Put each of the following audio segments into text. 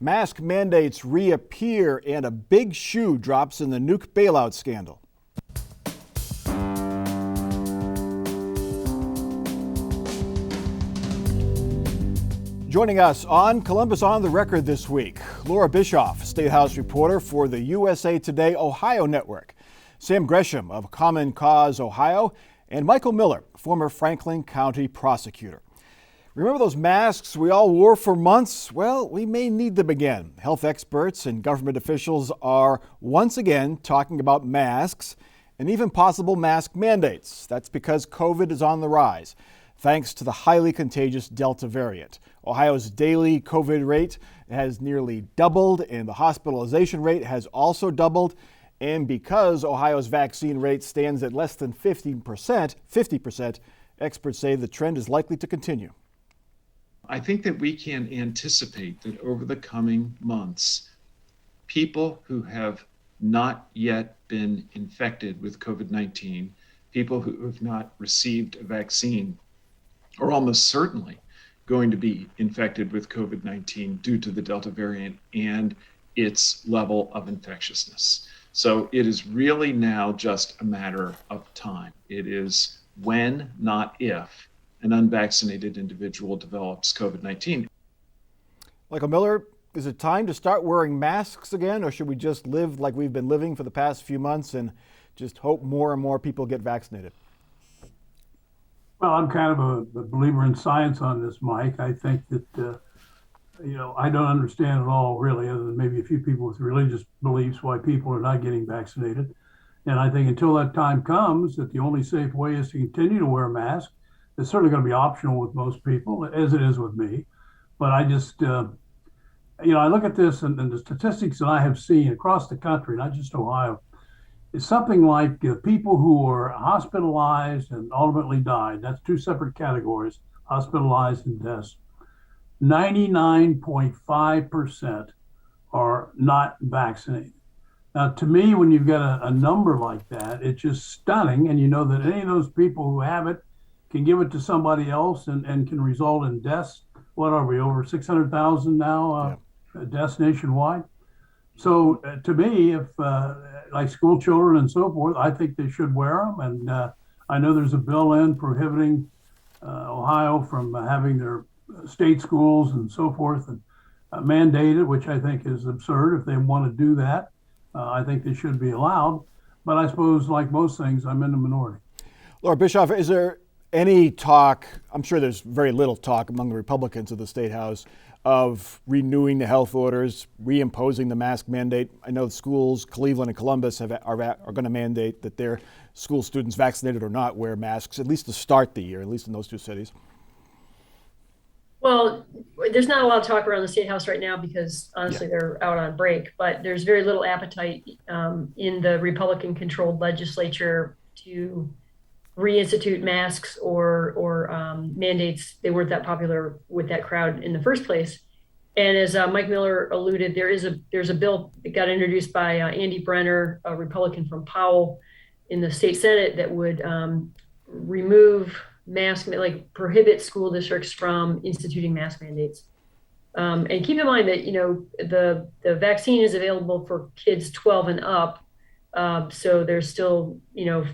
Mask mandates reappear, and a big shoe drops in the nuke bailout scandal. Joining us on Columbus on the Record this week, Laura Bischoff, State House reporter for the USA Today Ohio Network, Sam Gresham of Common Cause Ohio, and Michael Miller, former Franklin County prosecutor. Remember those masks we all wore for months? Well, we may need them again. Health experts and government officials are once again talking about masks and even possible mask mandates. That's because COVID is on the rise, thanks to the highly contagious Delta variant. Ohio's daily COVID rate has nearly doubled, and the hospitalization rate has also doubled. And because Ohio's vaccine rate stands at less than 50%, experts say the trend is likely to continue. I think that we can anticipate that over the coming months, people who have not yet been infected with COVID-19, people who have not received a vaccine, are almost certainly going to be infected with COVID-19 due to the Delta variant and its level of infectiousness. So it is really now just a matter of time. It is when, not if, an unvaccinated individual develops COVID-19. Michael Miller, is it time to start wearing masks again, or should we just live like we've been living for the past few months and just hope more and more people get vaccinated? Well, I'm kind of a believer in science on this, Mike. I think that, I don't understand at all, really, other than maybe a few people with religious beliefs, why people are not getting vaccinated. And I think until that time comes, that the only safe way is to continue to wear a mask. It's certainly going to be optional with most people, as it is with me. But I just, I look at this and the statistics that I have seen across the country, not just Ohio, is something like people who were hospitalized and ultimately died. That's two separate categories, hospitalized and deaths. 99.5% are not vaccinated. Now, to me, when you've got a number like that, it's just stunning. And you know that any of those people who have it can give it to somebody else and can result in deaths. What are we, over 600,000 now, deaths nationwide? So to me, if like school children and so forth, I think they should wear them. And I know there's a bill in prohibiting Ohio from having their state schools and so forth and mandated, which I think is absurd. If they want to do that, I think they should be allowed. But I suppose, like most things, I'm in the minority. Laura Bischoff, is there any talk, I'm sure there's very little talk among the Republicans of the State House, of renewing the health orders, reimposing the mask mandate? I know the schools, Cleveland and Columbus, are going to mandate that their school students, vaccinated or not, wear masks, at least to start the year, at least in those two cities. Well, there's not a lot of talk around the State House right now because honestly they're out on break, but there's very little appetite in the Republican-controlled legislature to reinstitute masks or mandates. They weren't that popular with that crowd in the first place. And as Mike Miller alluded, there's a bill that got introduced by Andy Brenner, a Republican from Powell, in the state Senate that would remove prohibit school districts from instituting mask mandates. And keep in mind that the vaccine is available for kids 12 and up. So there's still, 4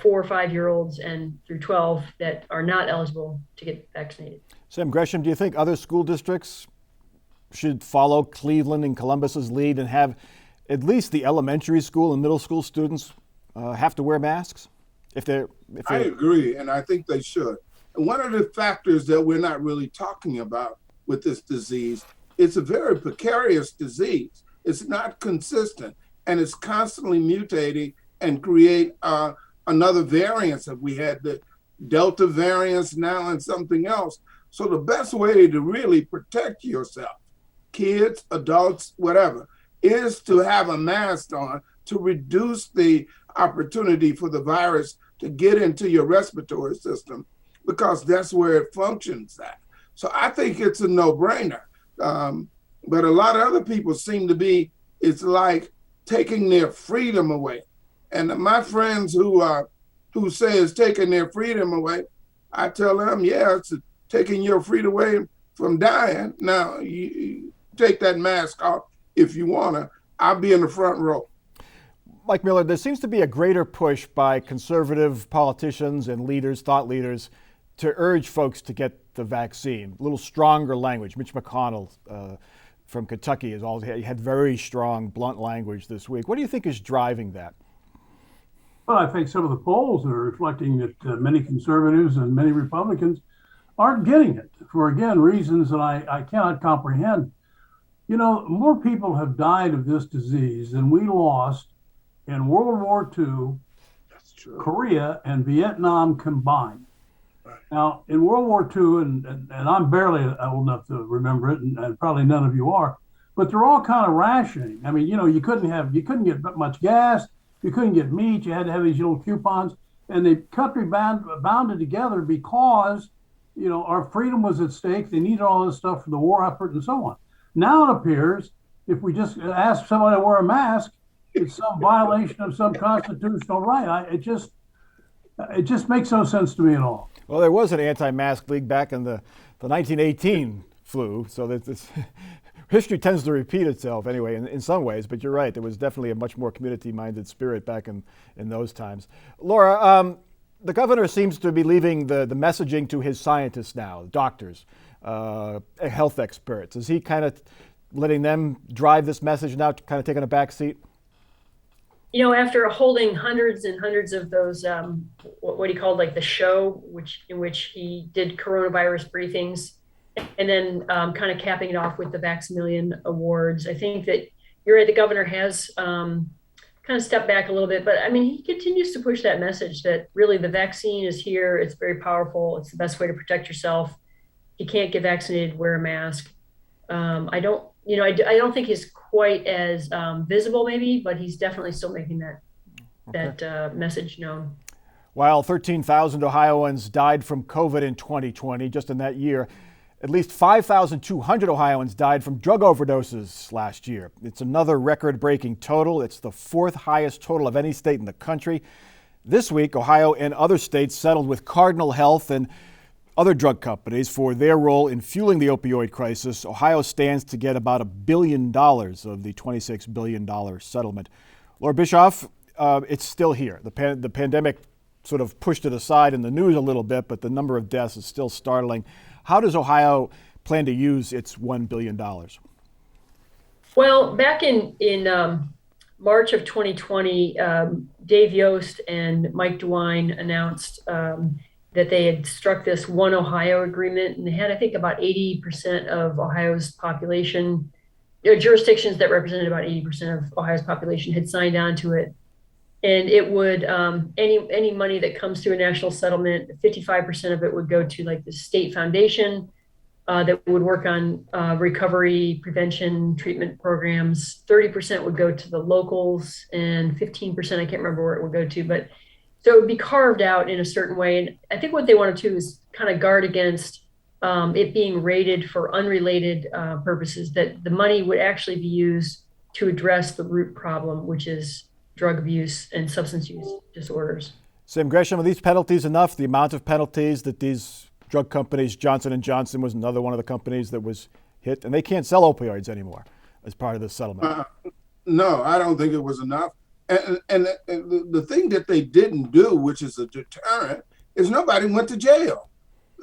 or 5-year-olds and through 12 that are not eligible to get vaccinated. Sam Gresham, do you think other school districts should follow Cleveland and Columbus's lead and have at least the elementary school and middle school students have to wear masks? I agree, and I think they should. And one of the factors that we're not really talking about with this disease, it's a very precarious disease. It's not consistent. And it's constantly mutating and create another variance. If we had the Delta variants now and something else. So the best way to really protect yourself, kids, adults, whatever, is to have a mask on to reduce the opportunity for the virus to get into your respiratory system, because that's where it functions at. So I think it's a no-brainer. But a lot of other people seem to be, it's like taking their freedom away. And my friends who say it's taking their freedom away, I tell them, yeah, it's taking your freedom away from dying. Now, take that mask off if you want to. I'll be in the front row. Mike Miller, there seems to be a greater push by conservative politicians and leaders, thought leaders, to urge folks to get the vaccine. A little stronger language. Mitch McConnell from Kentucky had very strong, blunt language this week. What do you think is driving that? Well, I think some of the polls are reflecting that many conservatives and many Republicans aren't getting it for, again, reasons that I cannot comprehend. You know, more people have died of this disease than we lost in World War II, Korea, and Vietnam combined. Right. Now, in World War II, and I'm barely old enough to remember it, and probably none of you are, but they're all kind of rationing. I mean, you know, you couldn't get much gas, you couldn't get meat, you had to have these little coupons, and the country bounded together because, you know, our freedom was at stake. They needed all this stuff for the war effort and so on. Now it appears if we just ask somebody to wear a mask, it's some violation of some constitutional right. It just makes no sense to me at all. Well, there was an anti-mask league back in the 1918 flu, so that this history tends to repeat itself anyway in some ways, but you're right. There was definitely a much more community-minded spirit back in those times. Laura, the governor seems to be leaving the messaging to his scientists now, doctors, health experts. Is he kind of letting them drive this message now, kind of taking a back seat? You know, after holding hundreds and hundreds of those, what he called like the show, in which he did coronavirus briefings, and then kind of capping it off with the Vax-A-Million Awards, I think that you're right, the governor has kind of stepped back a little bit, but I mean, he continues to push that message that really the vaccine is here, it's very powerful, it's the best way to protect yourself. If you can't get vaccinated, wear a mask. I don't think he's quite as visible maybe, but he's definitely still making that message known. While 13,000 Ohioans died from COVID in 2020, just in that year, at least 5,200 Ohioans died from drug overdoses last year. It's another record-breaking total. It's the fourth highest total of any state in the country. This week, Ohio and other states settled with Cardinal Health and other drug companies for their role in fueling the opioid crisis. Ohio stands to get about $1 billion of the $26 billion settlement. Laura Bischoff, it's still here. The pandemic sort of pushed it aside in the news a little bit, but the number of deaths is still startling. How does Ohio plan to use its $1 billion? Well, back in March of 2020, Dave Yost and Mike DeWine announced that they had struck this One Ohio agreement, and they had, I think, about 80% of Ohio's population, jurisdictions that represented about 80% of Ohio's population had signed on to it. And it would, any money that comes to a national settlement, 55% of it would go to like the state foundation that would work on recovery, prevention, treatment programs. 30% would go to the locals, and 15%, I can't remember where it would go to, but so it would be carved out in a certain way. And I think what they wanted to do is kind of guard against it being rated for unrelated purposes, that the money would actually be used to address the root problem, which is drug abuse and substance use disorders. Sam Gresham, are these penalties enough? The amount of penalties that these drug companies, Johnson & Johnson was another one of the companies that was hit, and they can't sell opioids anymore as part of this settlement. No, I don't think it was enough. And the thing that they didn't do, which is a deterrent, is nobody went to jail.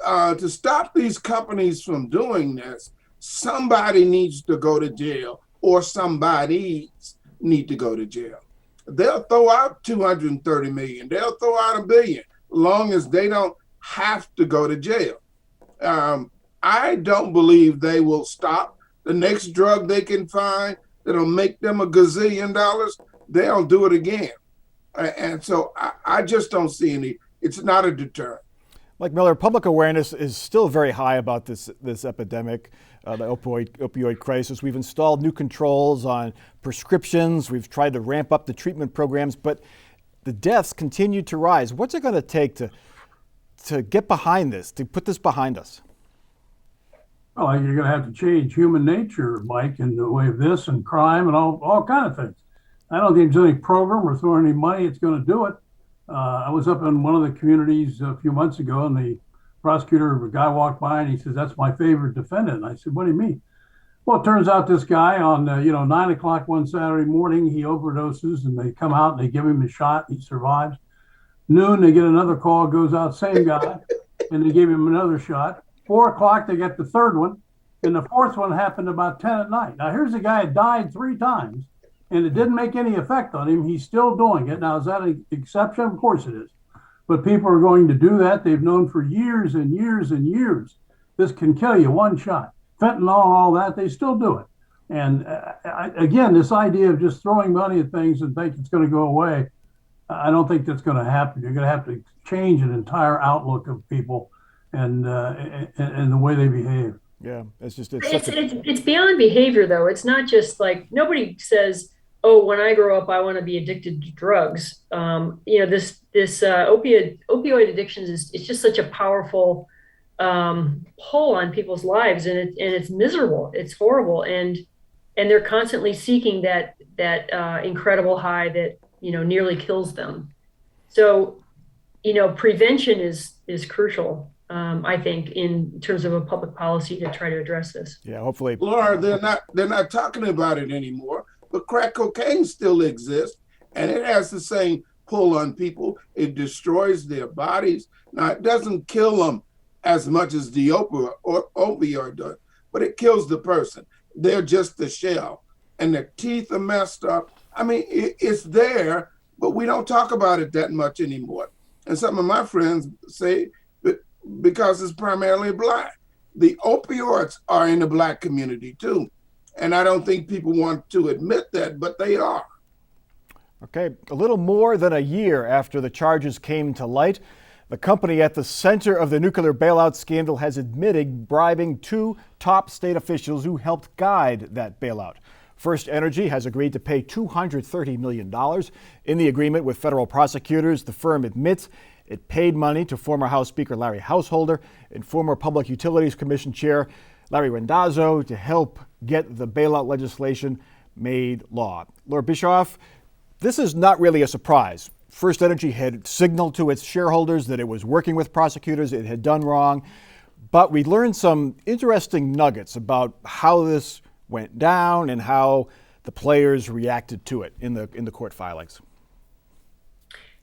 To stop these companies from doing this, somebody needs to go to jail, or somebodies need to go to jail. They'll throw out $230 million. They'll throw out $1 billion, long as they don't have to go to jail. I don't believe they will stop. The next drug they can find that'll make them $1 gazillion, they'll do it again. And so I just don't see any. It's not a deterrent. Mike Miller, public awareness is still very high about this epidemic, the opioid crisis. We've installed new controls on prescriptions. We've tried to ramp up the treatment programs, but the deaths continue to rise. What's it going to take to get behind this, to put this behind us? Well, you're going to have to change human nature, Mike, in the way of this and crime and all kind of things. I don't think there's any program or throwing any money it's going to do it. I was up in one of the communities a few months ago, and the prosecutor, a guy walked by and he says, "That's my favorite defendant." And I said, "What do you mean?" Well, it turns out this guy on 9 o'clock one Saturday morning, he overdoses, and they come out and they give him a shot. He survives. Noon, they get another call, goes out, same guy, and they give him another shot. 4 o'clock, they get the third one, and the fourth one happened about 10 at night. Now, here's a guy that died 3 times, and it didn't make any effect on him. He's still doing it. Now, is that an exception? Of course it is. But people are going to do that. They've known for years and years and years this can kill you, one shot. Fentanyl and all that, they still do it. And again, this idea of just throwing money at things and think it's going to go away, I don't think that's going to happen. You're going to have to change an entire outlook of people and the way they behave. Yeah, it's beyond behavior, though. It's not just like, nobody says, oh, when I grow up, I want to be addicted to drugs. This opioid addiction it's just such a powerful pull on people's lives, and it's miserable. It's horrible, and they're constantly seeking that incredible high that nearly kills them. So, prevention is crucial. I think in terms of a public policy to try to address this. Yeah, hopefully. Laura, they're not talking about it anymore, but crack cocaine still exists, and it has the same pull on people. It destroys their bodies. Now, it doesn't kill them as much as the opioid does, but it kills the person. They're just the shell, and their teeth are messed up. I mean, it's there, but we don't talk about it that much anymore. And some of my friends say, because it's primarily Black. The opioids are in the Black community too. And I don't think people want to admit that, but they are. Okay, a little more than a year after the charges came to light, the company at the center of the nuclear bailout scandal has admitted bribing 2 top state officials who helped guide that bailout. First Energy has agreed to pay $230 million. In the agreement with federal prosecutors, the firm admits it paid money to former House Speaker Larry Householder and former Public Utilities Commission Chair Larry Randazzo to help get the bailout legislation made law. Laura Bischoff, this is not really a surprise. First Energy had signaled to its shareholders that it was working with prosecutors, it had done wrong, but we learned some interesting nuggets about how this went down and how the players reacted to it in the court filings.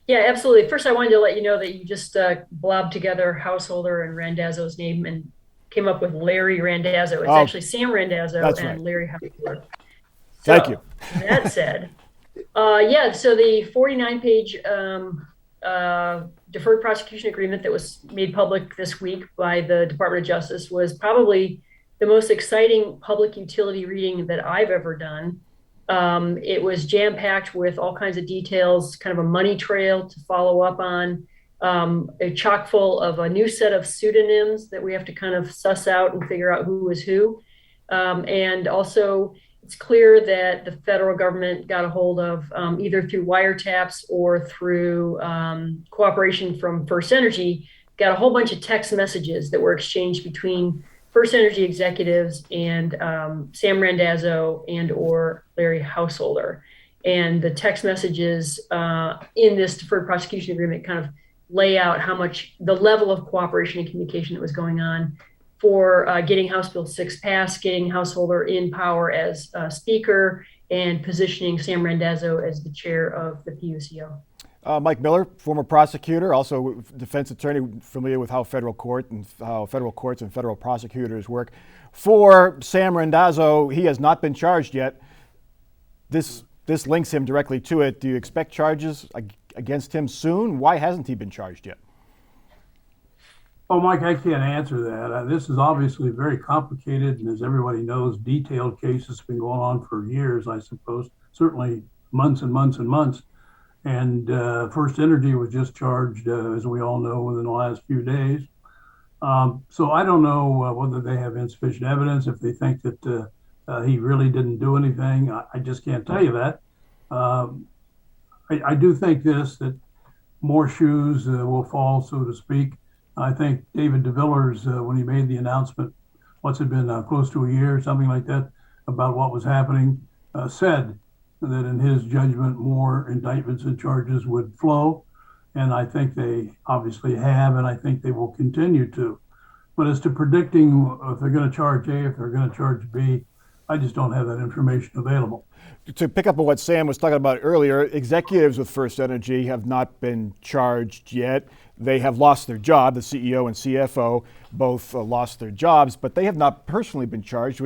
Yeah, absolutely. First, I wanted to let you know that you just blobbed together Householder and Randazzo's name and came up with Larry Randazzo. It's actually Sam Randazzo and right. Larry Householder. Thank you. That said, so the 49-page deferred prosecution agreement that was made public this week by the Department of Justice was probably the most exciting public utility reading that I've ever done. It was jam-packed with all kinds of details, kind of a money trail to follow up on, a chock full of a new set of pseudonyms that we have to kind of suss out and figure out who was who. And also, it's clear that the federal government got a hold of, either through wiretaps or through cooperation from First Energy, got a whole bunch of text messages that were exchanged between First Energy executives and Sam Randazzo and or Larry Householder. And the text messages in this deferred prosecution agreement kind of lay out how much the level of cooperation and communication that was going on for getting House Bill 6 passed, getting Householder in power as Speaker, and positioning Sam Randazzo as the chair of the PUCO. Mike Miller, former prosecutor, also defense attorney, familiar with how federal courts and federal prosecutors work. For Sam Randazzo, he has not been charged yet. This links him directly to it. Do you expect charges against him soon? Why hasn't he been charged yet? Oh, Mike, I can't answer that. This is obviously very complicated, and as everybody knows, detailed case has been going on for years, I suppose, certainly months and months and months. And First Energy was just charged, as we all know, within the last few days. So I don't know whether they have insufficient evidence, if they think that he really didn't do anything. I just can't tell you that. I do think that more shoes will fall, so to speak. I think David DeVillers, when he made the announcement, what's it been, close to a year, something like that, about what was happening, said that in his judgment, more indictments and charges would flow. And I think they obviously have, and I think they will continue to. But as to predicting if they're going to charge A, if they're going to charge B, I just don't have that information available. To pick up on what Sam was talking about earlier, executives with First Energy have not been charged yet. They have lost their job. The CEO and CFO both lost their jobs, but they have not personally been charged.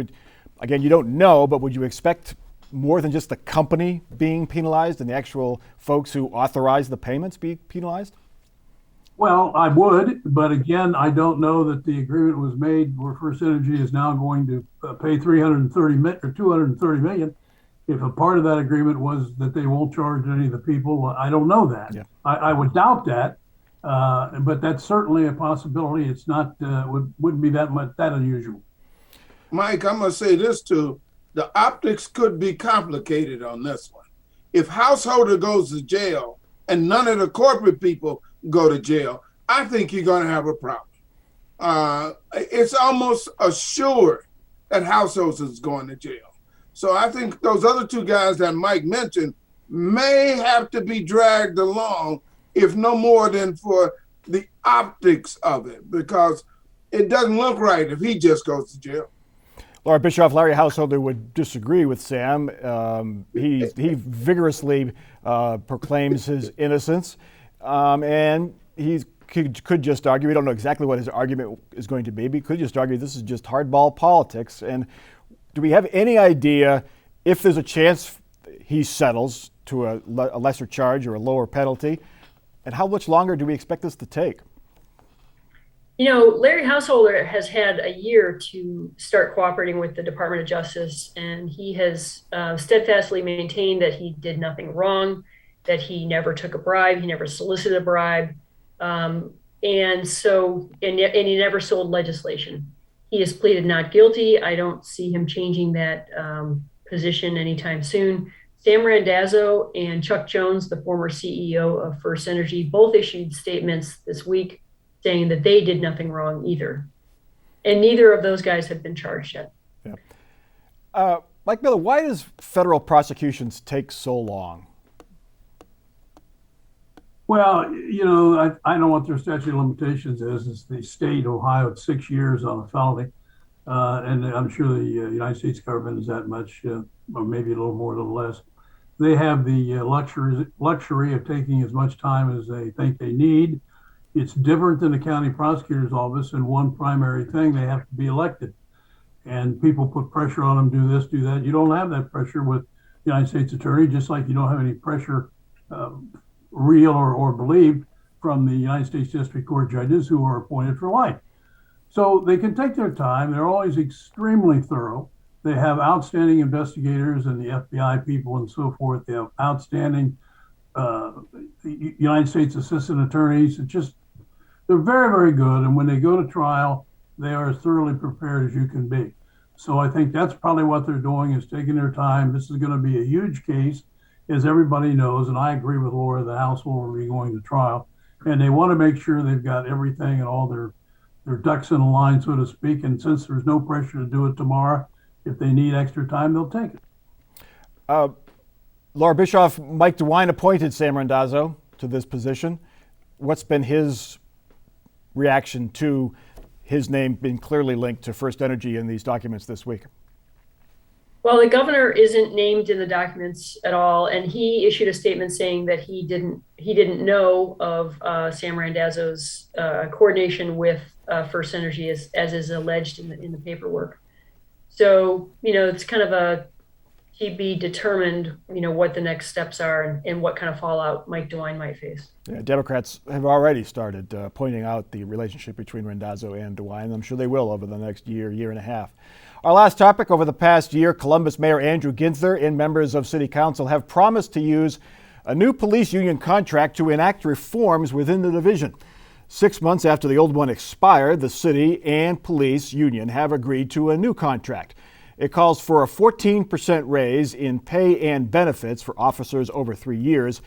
Again, you don't know, but would you expect more than just the company being penalized and the actual folks who authorize the payments be penalized? Well, I would, but again, I don't know that the agreement was made where First Energy is now going to pay $230 million. If a part of that agreement was that they won't charge any of the people, I don't know that. Yeah. I would doubt that, but that's certainly a possibility. It's not wouldn't be that unusual. Mike, I'm going to say this too. The optics could be complicated on this one. If Householder goes to jail and none of the corporate people go to jail, I think you're going to have a problem. It's almost assured that Householder is going to jail. So I think those other two guys that Mike mentioned may have to be dragged along, if no more than for the optics of it, because it doesn't look right if he just goes to jail. Laura Bischoff, Larry Householder would disagree with Sam. He vigorously proclaims his innocence, and he could just argue, we don't know exactly what his argument is going to be, but he could just argue this is just hardball politics. And do we have any idea if there's a chance he settles to a lesser charge or a lower penalty? And how much longer do we expect this to take? You know, Larry Householder has had a year to start cooperating with the Department of Justice, and he has steadfastly maintained that he did nothing wrong, that he never took a bribe, he never solicited a bribe, and he never sold legislation. He has pleaded not guilty. I don't see him changing that position anytime soon. Sam Randazzo and Chuck Jones, the former CEO of First Energy, both issued statements this week saying that they did nothing wrong either. And neither of those guys have been charged yet. Yeah. Mike Miller, why does federal prosecutions take so long? Well, you know, I know what their statute of limitations is. It's the state, Ohio, it's 6 years on a felony. And I'm sure the United States government is that much, or maybe a little more, a little less. They have the luxury of taking as much time as they think they need. It's different than the county prosecutor's office in one primary thing: they have to be elected. And people put pressure on them, do this, do that. You don't have that pressure with the United States attorney, just like you don't have any pressure, real or believed, from the United States District Court judges who are appointed for life. So they can take their time. They're always extremely thorough. They have outstanding investigators and the FBI people and so forth. They have outstanding United States assistant attorneys. They're very, very good. And when they go to trial, they are as thoroughly prepared as you can be. So I think that's probably what they're doing, is taking their time. This is going to be a huge case, as everybody knows. And I agree with Laura, the household will be going to trial. And they want to make sure they've got everything and all their ducks in a line, so to speak. And since there's no pressure to do it tomorrow, if they need extra time, they'll take it. Laura Bischoff, Mike DeWine appointed Sam Randazzo to this position. What's been his reaction to his name being clearly linked to First Energy in these documents this week? Well, the governor isn't named in the documents at all, and he issued a statement saying that he didn't know of Sam Randazzo's coordination with First Energy, as is alleged in the paperwork. So, you know, it's kind of a to be determined, you know, what the next steps are and what kind of fallout Mike DeWine might face. Yeah, Democrats have already started pointing out the relationship between Randazzo and DeWine. I'm sure they will over the next year and a half. Our last topic: over the past year, Columbus Mayor Andrew Ginther and members of City Council have promised to use a new police union contract to enact reforms within the division. 6 months after the old one expired, the city and police union have agreed to a new contract. It calls for a 14% raise in pay and benefits for officers over 3 years.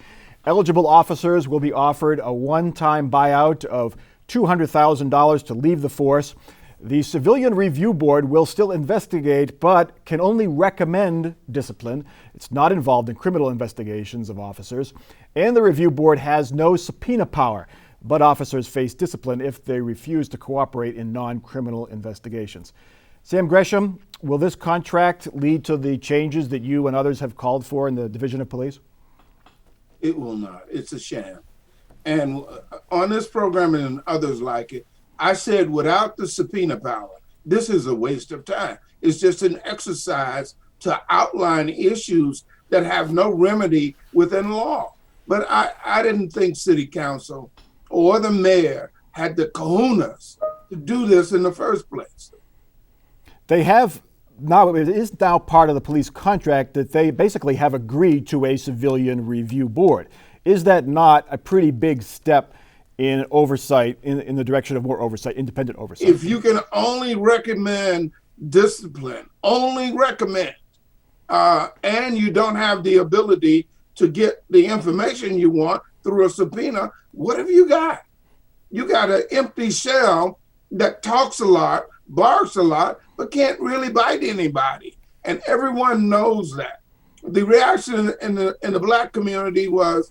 Eligible officers will be offered a one-time buyout of $200,000 to leave the force. The Civilian Review Board will still investigate, but can only recommend discipline. It's not involved in criminal investigations of officers. And the Review Board has no subpoena power, but officers face discipline if they refuse to cooperate in non-criminal investigations. Sam Gresham, will this contract lead to the changes that you and others have called for in the Division of Police? It will not. It's a sham. And on this program and others like it, I said without the subpoena power, this is a waste of time. It's just an exercise to outline issues that have no remedy within law. But I didn't think City Council or the mayor had the kahunas to do this in the first place. They have now, it is now part of the police contract that they basically have agreed to a civilian review board. Is that not a pretty big step in oversight, in the direction of more oversight, independent oversight? If you can only recommend discipline, only recommend, and you don't have the ability to get the information you want through a subpoena, what have you got? You got an empty shell that talks a lot, barks a lot, but can't really bite anybody. And everyone knows that. The reaction in the Black community was,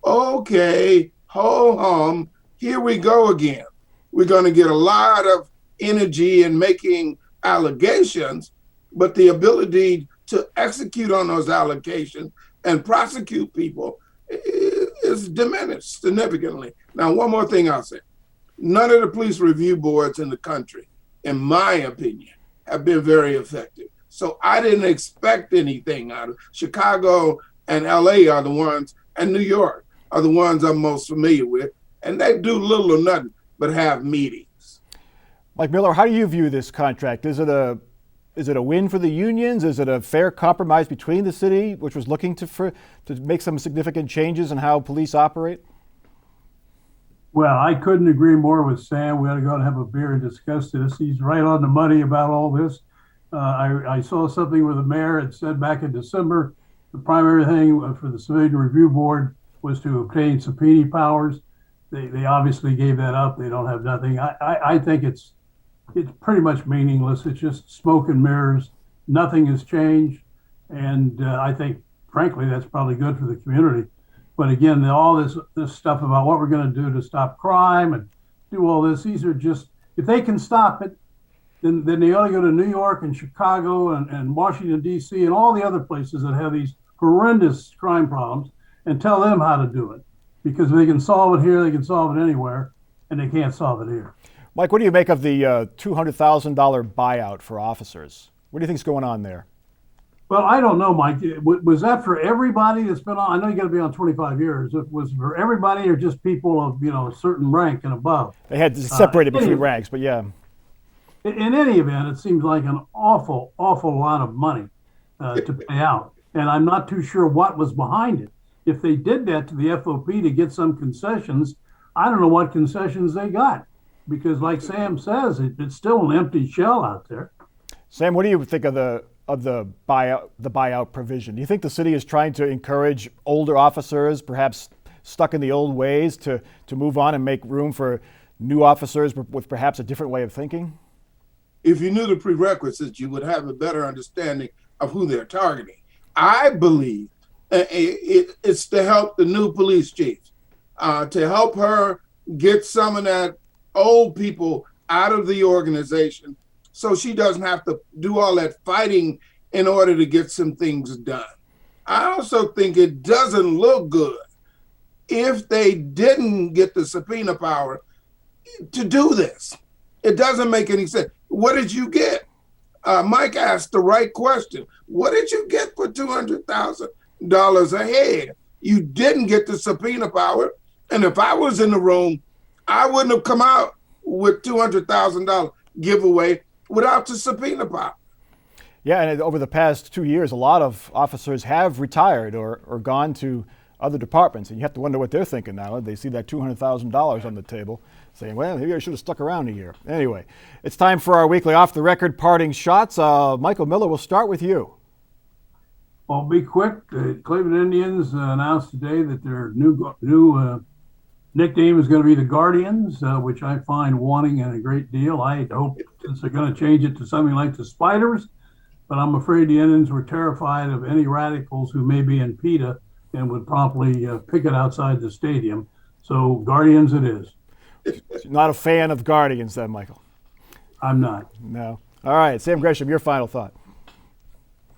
okay, ho hum, here we go again. We're going to get a lot of energy in making allegations, but the ability to execute on those allegations and prosecute people is diminished significantly. Now, one more thing I'll say. None of the police review boards in the country, in my opinion, have been very effective. So I didn't expect anything out of Chicago and LA are the ones, and New York are the ones I'm most familiar with. And they do little or nothing but have meetings. Mike Miller, how do you view this contract? Is it a win for the unions? Is it a fair compromise between the city, which was looking to make some significant changes in how police operate? Well, I couldn't agree more with Sam. We ought to go and have a beer and discuss this. He's right on the money about all this. I saw something where the mayor had said back in December, the primary thing for the Civilian Review Board was to obtain subpoena powers. They obviously gave that up. They don't have nothing. I think it's pretty much meaningless. It's just smoke and mirrors. Nothing has changed. And I think, frankly, that's probably good for the community. But again, all this stuff about what we're going to do to stop crime and do all this, these are just, if they can stop it, then they ought to go to New York and Chicago and Washington, D.C. and all the other places that have these horrendous crime problems and tell them how to do it. Because if they can solve it here, they can solve it anywhere, and they can't solve it here. Mike, what do you make of the $200,000 buyout for officers? What do you think is going on there? Well, I don't know, Mike. Was that for everybody that's been on? I know you got to be on 25 years. Was it for everybody or just people of, a certain rank and above? They had to separate it between ranks, but yeah. In any event, it seems like an awful lot of money to pay out. And I'm not too sure what was behind it. If they did that to the FOP to get some concessions, I don't know what concessions they got. Because like Sam says, it's still an empty shell out there. Sam, what do you think of the buyout provision? Do you think the city is trying to encourage older officers, perhaps stuck in the old ways, to move on and make room for new officers with perhaps a different way of thinking? If you knew the prerequisites, you would have a better understanding of who they're targeting. I believe it's to help the new police chief, to help her get some of that old people out of the organization so she doesn't have to do all that fighting in order to get some things done. I also think it doesn't look good if they didn't get the subpoena power to do this. It doesn't make any sense. What did you get? Mike asked the right question. What did you get for $200,000 a head? You didn't get the subpoena power. And if I was in the room, I wouldn't have come out with $200,000 giveaway without the subpoena power. Yeah, and over the past 2 years, a lot of officers have retired or gone to other departments, and you have to wonder what they're thinking now. They see that $200,000 on the table, saying, well, maybe I should have stuck around a year. Anyway, it's time for our weekly off-the-record parting shots. Michael Miller, we'll start with you. I'll be quick. The Cleveland Indians announced today that their new nickname is going to be the Guardians, which I find wanting and a great deal. I hope since they're going to change it to something like the Spiders, but I'm afraid the Indians were terrified of any radicals who may be in PETA and would promptly picket outside the stadium. So Guardians it is. Not a fan of Guardians then, Michael? I'm not. No. All right, Sam Gresham, your final thought.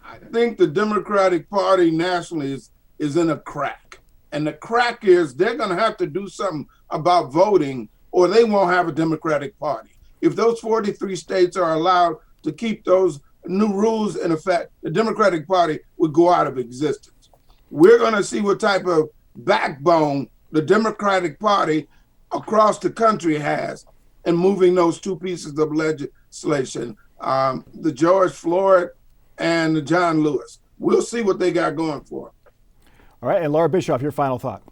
I think the Democratic Party nationally is in a crack. And the crack is they're going to have to do something about voting or they won't have a Democratic Party. If those 43 states are allowed to keep those new rules in effect, the Democratic Party would go out of existence. We're going to see what type of backbone the Democratic Party across the country has in moving those two pieces of legislation, the George Floyd and the John Lewis. We'll see what they got going for them. All right, and Laura Bischoff, your final thought.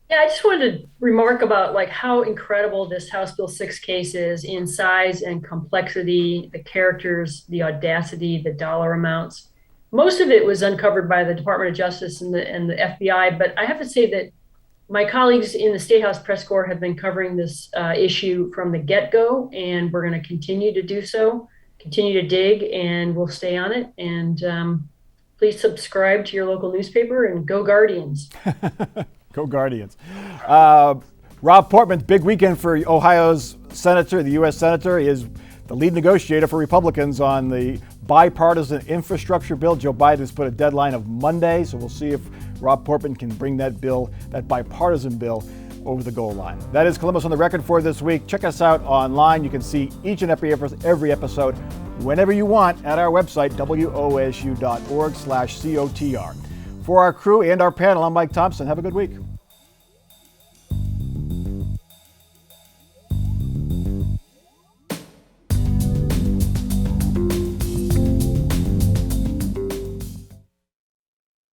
Yeah, I just wanted to remark about like how incredible this House Bill 6 case is in size and complexity, the characters, the audacity, the dollar amounts. Most of it was uncovered by the Department of Justice and the FBI, but I have to say that my colleagues in the State House Press Corps have been covering this issue from the get-go, and we're going to continue to do so, continue to dig, and we'll stay on it. And please subscribe to your local newspaper and go Guardians. Go Guardians. Rob Portman's big weekend for Ohio's senator, the U.S. senator. He is the lead negotiator for Republicans on the bipartisan infrastructure bill. Joe Biden has put a deadline of Monday, so we'll see if Rob Portman can bring that bill, that bipartisan bill, over the goal line. That is Columbus on the Record for this week. Check us out online. You can see each and every episode whenever you want at our website, wosu.org/COTR. For our crew and our panel, I'm Mike Thompson. Have a good week.